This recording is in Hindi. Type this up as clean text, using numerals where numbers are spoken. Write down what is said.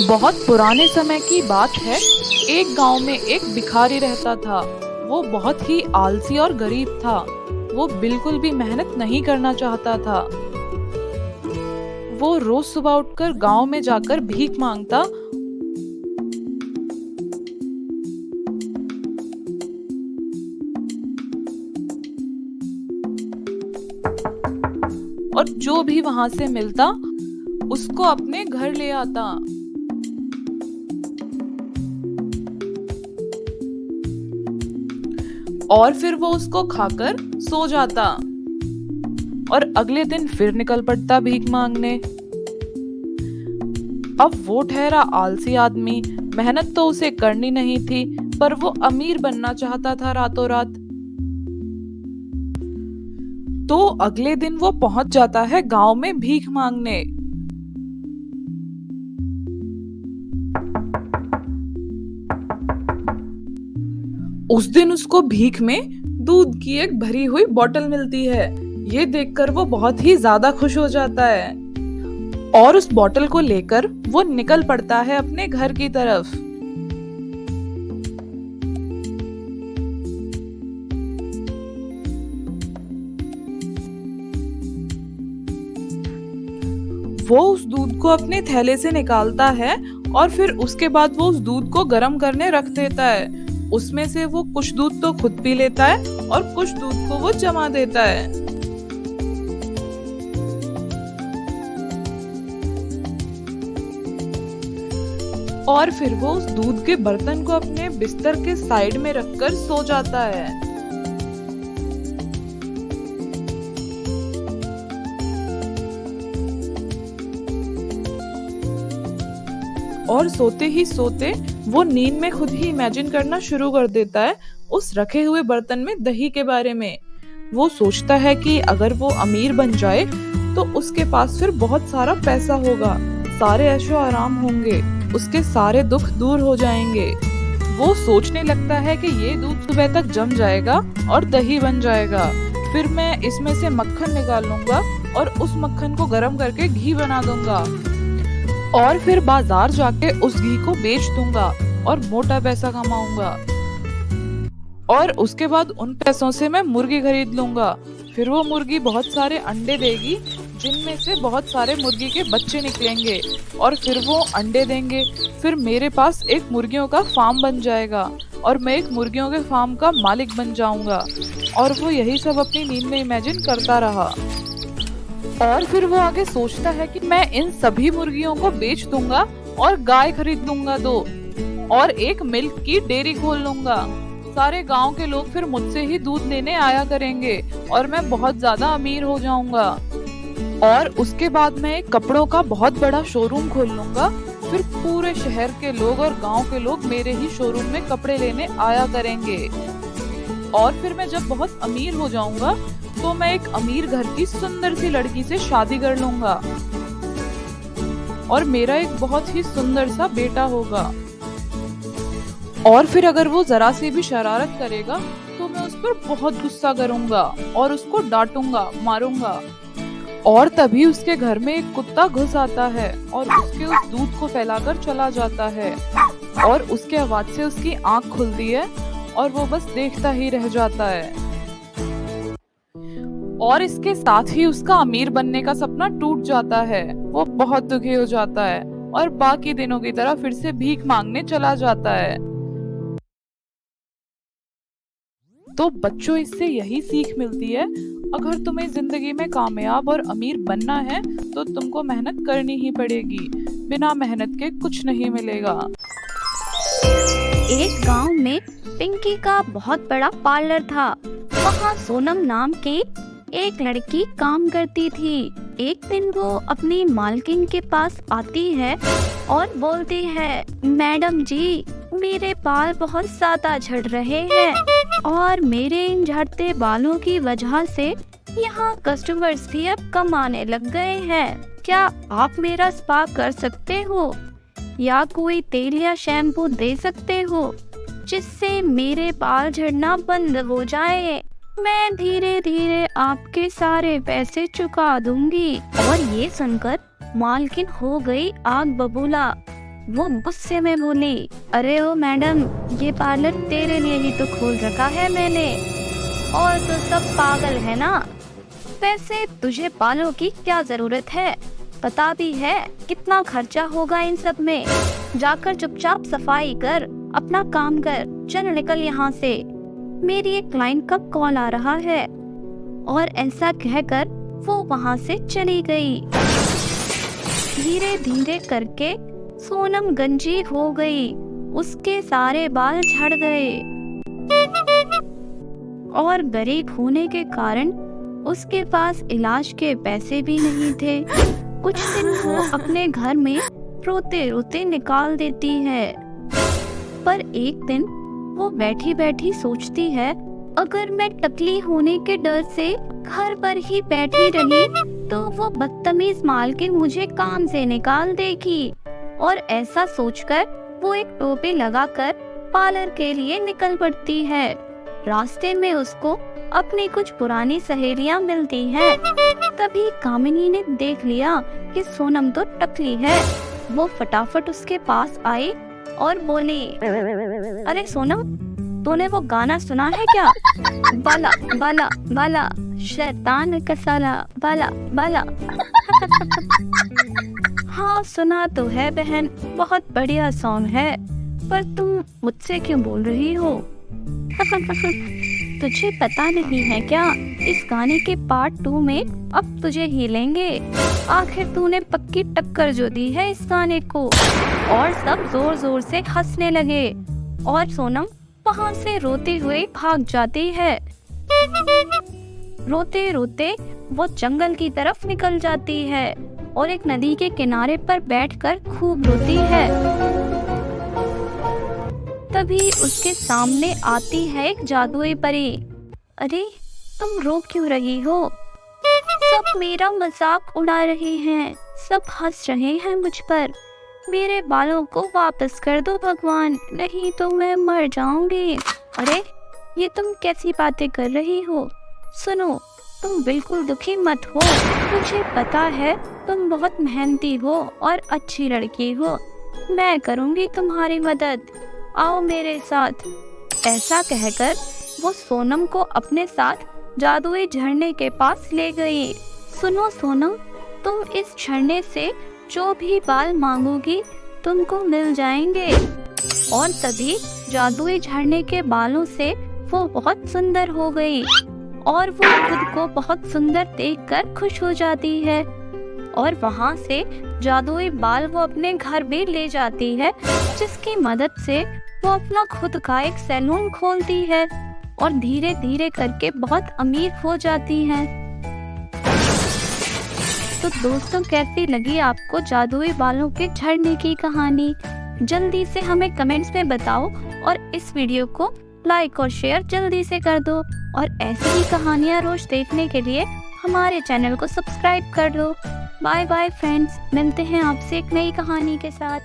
बहुत पुराने समय की बात है। एक गांव में एक भिखारी रहता था। वो बहुत ही आलसी और गरीब था। वो बिल्कुल भी मेहनत नहीं करना चाहता था। वो रोज सुबह उठकर गांव में जाकर भीख मांगता और जो भी वहां से मिलता उसको अपने घर ले आता। और फिर वो उसको खाकर सो जाता और अगले दिन फिर निकल पड़ता भीख मांगने। अब वो ठहरा आलसी आदमी। मेहनत तो उसे करनी नहीं थी, पर वो अमीर बनना चाहता था रातों रात। तो अगले दिन वो पहुंच जाता है गांव में भीख मांगने। उस दिन उसको भीख में दूध की एक भरी हुई बोतल मिलती है। ये देखकर वो बहुत ही ज्यादा खुश हो जाता है और उस बोतल को लेकर वो निकल पड़ता है अपने घर की तरफ। वो उस दूध को अपने थैले से निकालता है और फिर उसके बाद वो उस दूध को गर्म करने रख देता है। उसमें से वो कुछ दूध तो खुद पी लेता है और कुछ दूध को वो जमा देता है। और फिर वो उस दूध के बर्तन को अपने बिस्तर के साइड में रखकर सो जाता है। और सोते ही सोते वो नींद में खुद ही इमेजिन करना शुरू कर देता है उस रखे हुए बर्तन में दही के बारे में। वो सोचता है कि अगर वो अमीर बन जाए तो उसके पास फिर बहुत सारा पैसा होगा, सारे ऐशो आराम होंगे, उसके सारे दुख दूर हो जाएंगे। वो सोचने लगता है कि ये दूध सुबह तक जम जाएगा और दही बन जाएगा। फिर मैं इसमें से मक्खन निकाल लूंगा और उस मक्खन को गर्म करके घी बना दूंगा और फिर बाजार जाके उस घी को बेच दूंगा और मोटा पैसा कमाऊंगा। और उसके बाद उन पैसों से मैं मुर्गी खरीद लूंगा। फिर वो मुर्गी बहुत सारे अंडे देगी, जिनमें से बहुत सारे मुर्गी के बच्चे निकलेंगे और फिर वो अंडे देंगे। फिर मेरे पास एक मुर्गियों का फार्म बन जाएगा और मैं एक मुर्गियों के फार्म का मालिक बन जाऊंगा। और वो यही सब अपनी नींद में इमेजिन करता रहा। और फिर वो आगे सोचता है कि मैं इन सभी मुर्गियों को बेच दूंगा और गाय खरीद लूंगा 2 और एक मिल्क की डेयरी खोल लूंगा। सारे गांव के लोग फिर मुझसे ही दूध लेने आया करेंगे और मैं बहुत ज्यादा अमीर हो जाऊंगा। और उसके बाद मैं एक कपड़ों का बहुत बड़ा शोरूम खोल लूंगा। फिर पूरे शहर के लोग और गांव के लोग मेरे ही शोरूम में कपड़े लेने आया करेंगे। और फिर मैं जब बहुत अमीर हो जाऊंगा तो मैं एक अमीर घर की सुंदर सी लड़की से शादी कर लूंगा और मेरा एक बहुत ही सुंदर सा बेटा होगा। और फिर अगर वो जरा सी भी शरारत करेगा तो मैं उस पर बहुत गुस्सा करूंगा और उसको डांटूंगा, मारूंगा। और तभी उसके घर में एक कुत्ता घुस आता है और उसके उस दूध को फैलाकर चला जाता है। और उसके आवाज से उसकी आंख खुलती है और वो बस देखता ही रह जाता है। और इसके साथ ही उसका अमीर बनने का सपना टूट जाता है। वो बहुत दुखी हो जाता है और बाकी दिनों की तरह फिर से भीख मांगने चला जाता है। तो बच्चों, इससे यही सीख मिलती है, अगर तुम्हें जिंदगी में कामयाब और अमीर बनना है तो तुमको मेहनत करनी ही पड़ेगी। बिना मेहनत के कुछ नहीं मिलेगा। एक गांव में पिंकी का बहुत बड़ा पार्लर था। वहाँ सोनम नाम की एक लड़की काम करती थी। एक दिन वो अपनी मालकिन के पास आती है और बोलती है, मैडम जी, मेरे बाल बहुत ज्यादा झड़ रहे हैं और मेरे इन झड़ते बालों की वजह से यहाँ कस्टमर्स भी अब कम आने लग गए हैं। क्या आप मेरा स्पा कर सकते हो या कोई तेल या शैम्पू दे सकते हो जिससे मेरे बाल झड़ना बंद हो जाए? मैं धीरे धीरे आपके सारे पैसे चुका दूंगी। और ये सुनकर मालकिन हो गई आग बबूला। वो गुस्से में बोली, अरे ओ मैडम, ये पार्लर तेरे लिए ही तो खोल रखा है मैंने, और तो सब पागल है ना। वैसे तुझे बालों की क्या जरूरत है, पता भी है कितना खर्चा होगा इन सब में। जाकर चुपचाप सफाई कर, अपना काम कर, चल निकल यहाँ से, मेरी एक क्लाइंट का कॉल आ रहा है। और ऐसा कहकर वो वहाँ से चली गई। धीरे धीरे करके सोनम गंजी हो गई, उसके सारे बाल झड़ गए और गरीब होने के कारण उसके पास इलाज के पैसे भी नहीं थे। कुछ दिन वो अपने घर में रोते रोते निकाल देती है। पर एक दिन वो बैठी बैठी सोचती है, अगर मैं टकली होने के डर से घर पर ही बैठी रही तो वो बदतमीज मालकिन मुझे काम से निकाल देगी। और ऐसा सोचकर वो एक टोपी लगाकर पार्लर के लिए निकल पड़ती है। रास्ते में उसको अपनी कुछ पुरानी सहेलियां मिलती हैं। तभी कामिनी ने देख लिया कि सोनम तो टकली है। वो फटाफट उसके पास आई और बोली, अरे सोनम, तूने वो गाना सुना है क्या? बाला बाला बाला शैतान का साला बाला बाला। हाँ सुना तो है बहन, बहुत बढ़िया सॉन्ग है, पर तुम मुझसे क्यों बोल रही हो? तुझे पता नहीं है क्या, इस गाने के पार्ट 2 में अब तुझे ही लेंगे। आखिर तूने पक्की टक्कर जो दी है इस गाने को। और सब जोर जोर से हंसने लगे और सोनम वहाँ से रोते हुए भाग जाती है। रोते रोते वो जंगल की तरफ निकल जाती है और एक नदी के किनारे पर बैठकर खूब रोती है। तभी उसके सामने आती है एक जादुई परी। अरे तुम रो क्यों रही हो? सब मेरा मजाक उड़ा रहे हैं, सब हंस रहे हैं मुझ पर। मेरे बालों को वापस कर दो भगवान, नहीं तो मैं मर जाऊंगी। अरे ये तुम कैसी बातें कर रही हो? सुनो, तुम बिल्कुल दुखी मत हो, मुझे पता है तुम बहुत मेहनती हो और अच्छी लड़की हो। मैं करूंगी तुम्हारी मदद, आओ मेरे साथ। ऐसा कहकर वो सोनम को अपने साथ जादुई झरने के पास ले गई। सुनो सोनम, तुम इस झरने से जो भी बाल मांगोगी तुमको मिल जाएंगे। और तभी जादुई झरने के बालों से वो बहुत सुंदर हो गई और वो खुद को बहुत सुंदर देखकर खुश हो जाती है। और वहाँ से जादुई बाल वो अपने घर भी ले जाती है, जिसकी मदद से वो अपना खुद का एक सैलून खोलती है और धीरे धीरे करके बहुत अमीर हो जाती है। तो दोस्तों, कैसी लगी आपको जादुई बालों के झड़ने की कहानी? जल्दी से हमें कमेंट्स में बताओ और इस वीडियो को लाइक और शेयर जल्दी से कर दो। और ऐसी ही कहानियाँ रोज देखने के लिए हमारे चैनल को सब्सक्राइब कर दो। बाय बाय फ्रेंड्स, मिलते हैं आपसे एक नई कहानी के साथ।